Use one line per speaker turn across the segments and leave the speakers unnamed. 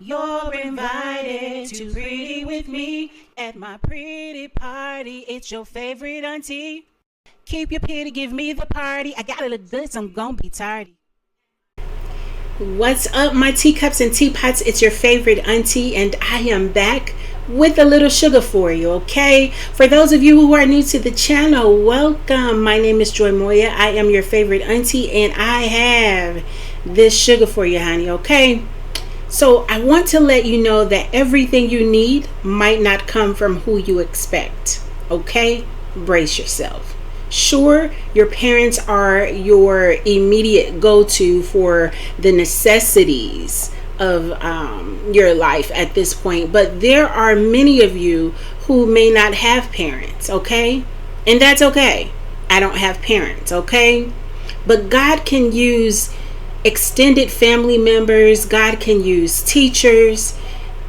You're invited to pretty with me at my pretty party. It's your favorite auntie. Keep your pity, give me the party. I gotta look good, so I'm gonna be tardy.
What's up, my teacups and teapots? It's your favorite auntie, and I am back with a little sugar for you, okay? For those of you who are new to the channel, welcome. My name is Joy Moya. I am your favorite auntie, and I have this sugar for you, honey, okay? So I want to let you know that everything you need might not come from who you expect, okay? Brace yourself. Sure, your parents are your immediate go-to for the necessities of your life at this point, but there are many of you who may not have parents, okay? And that's okay. I don't have parents, okay? But God can use extended family members. God can use teachers.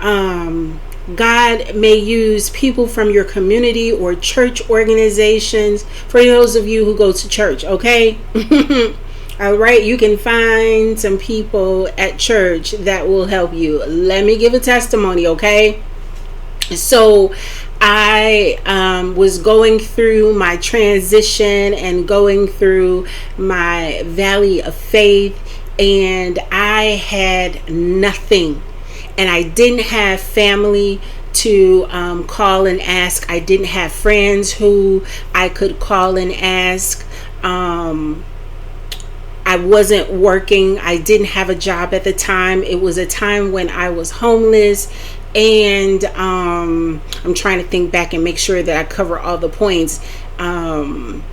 God may use people from your community or church organizations. For those of you who go to church, okay? All right, you can find some people at church that will help you. Let me give a testimony, okay? So I was going through my transition and going through my valley of faith, and I had nothing. And I didn't have family to call and ask. I didn't have friends who I could call and ask. I wasn't working. I didn't have a job at the time. It was a time when I was homeless. And I'm trying to think back and make sure that I cover all the points. And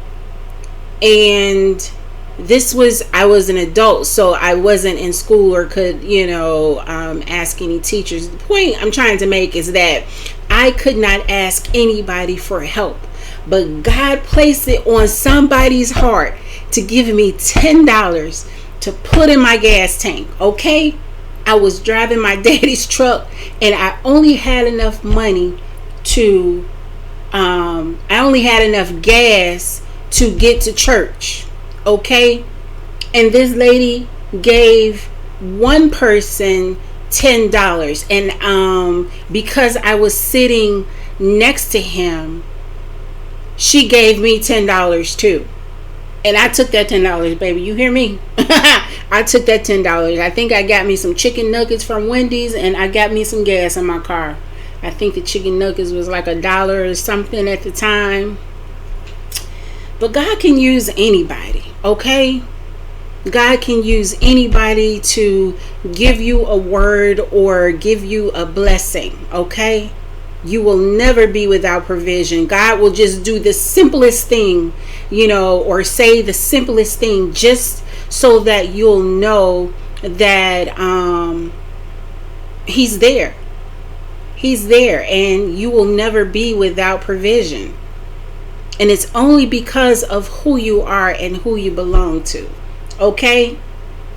I was an adult, so I wasn't in school or could, ask any teachers. The point I'm trying to make is that I could not ask anybody for help, but God placed it on somebody's heart to give me $10 to put in my gas tank, okay? I was driving my daddy's truck, and I only had enough money to, I only had enough gas to get to church. Okay, and this lady gave one person $10, and because I was sitting next to him, she gave me $10 too, and I took that $10, baby. You hear me? I took that $10. I think I got me some chicken nuggets from Wendy's, and I got me some gas in my car. I think the chicken nuggets was like $1 or something at the time. But God can use anybody, okay? God can use anybody to give you a word or give you a blessing, okay? You will never be without provision. God will just do the simplest thing, or say the simplest thing just so that you'll know that He's there. He's there, and you will never be without provision. And it's only because of who you are and who you belong to. Okay?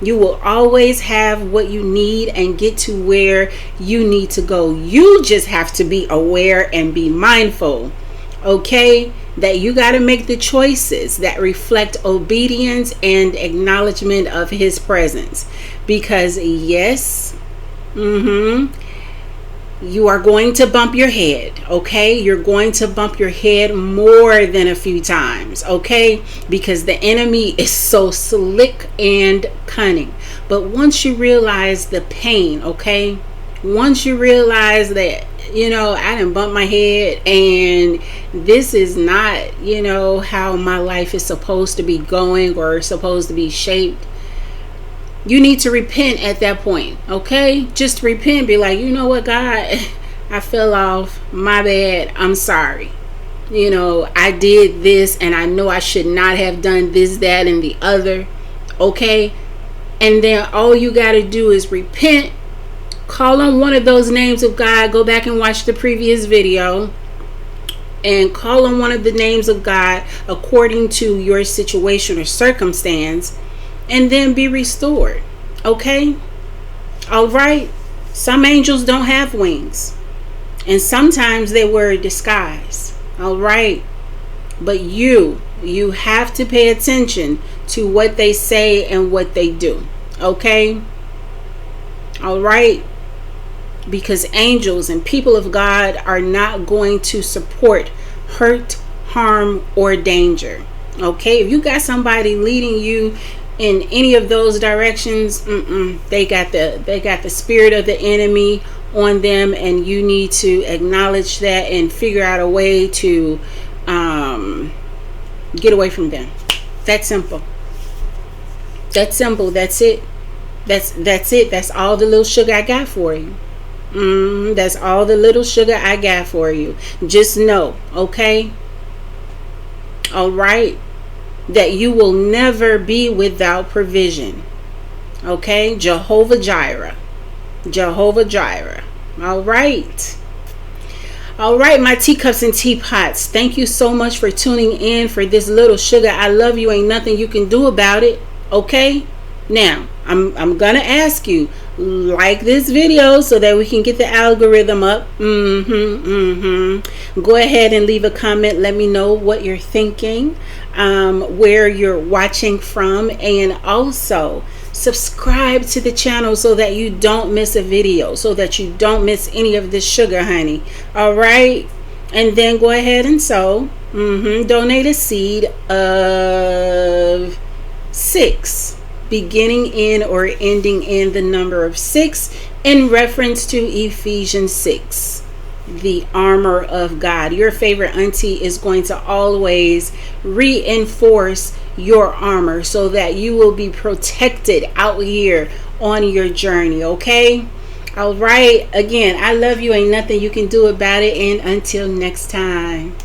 You will always have what you need and get to where you need to go. You just have to be aware and be mindful. Okay? That you got to make the choices that reflect obedience and acknowledgement of His presence. Because yes, you are going to bump your head, okay? You're going to bump your head more than a few times, okay? Because the enemy is so slick and cunning. But once you realize the pain, okay? Once you realize that, I done bumped my head and this is not, how my life is supposed to be going or supposed to be shaped. You need to repent at that point, okay? Just repent. Be like, you know what, God? I fell off. My bad. I'm sorry. I did this and I know I should not have done this, that, and the other, okay? And then all you got to do is repent. Call on one of those names of God. Go back and watch the previous video. And call on one of the names of God according to your situation or circumstance. And then be restored. Okay? All right? Some angels don't have wings. And sometimes they wear a disguise. All right? But you have to pay attention to what they say and what they do. Okay? All right? because angels and people of God are not going to support hurt, harm, or danger. Okay, if you got somebody leading you in any of those directions, they got the spirit of the enemy on them, and you need to acknowledge that and figure out a way to get away from them. That's simple. That's simple. That's it. That's it. That's all the little sugar I got for you. That's all the little sugar I got for you. Just know, okay? All right, that you will never be without provision. Okay? Jehovah Jireh. Jehovah Jireh. All right. All right, my teacups and teapots. Thank you so much for tuning in for this little sugar. I love you. Ain't nothing you can do about it. Okay? Now, I'm gonna ask you, like this video so that we can get the algorithm up. Go ahead and leave a comment. Let me know what you're thinking, where you're watching from, and also subscribe to the channel so that you don't miss a video, so that you don't miss any of this sugar, honey. All right, and then go ahead and sow. Donate a seed of 6, beginning in or ending in the number of 6, in reference to Ephesians 6, the armor of God. Your favorite auntie is going to always reinforce your armor so that you will be protected out here on your journey. Okay? All right. Again, I love you. Ain't nothing you can do about it. And until next time.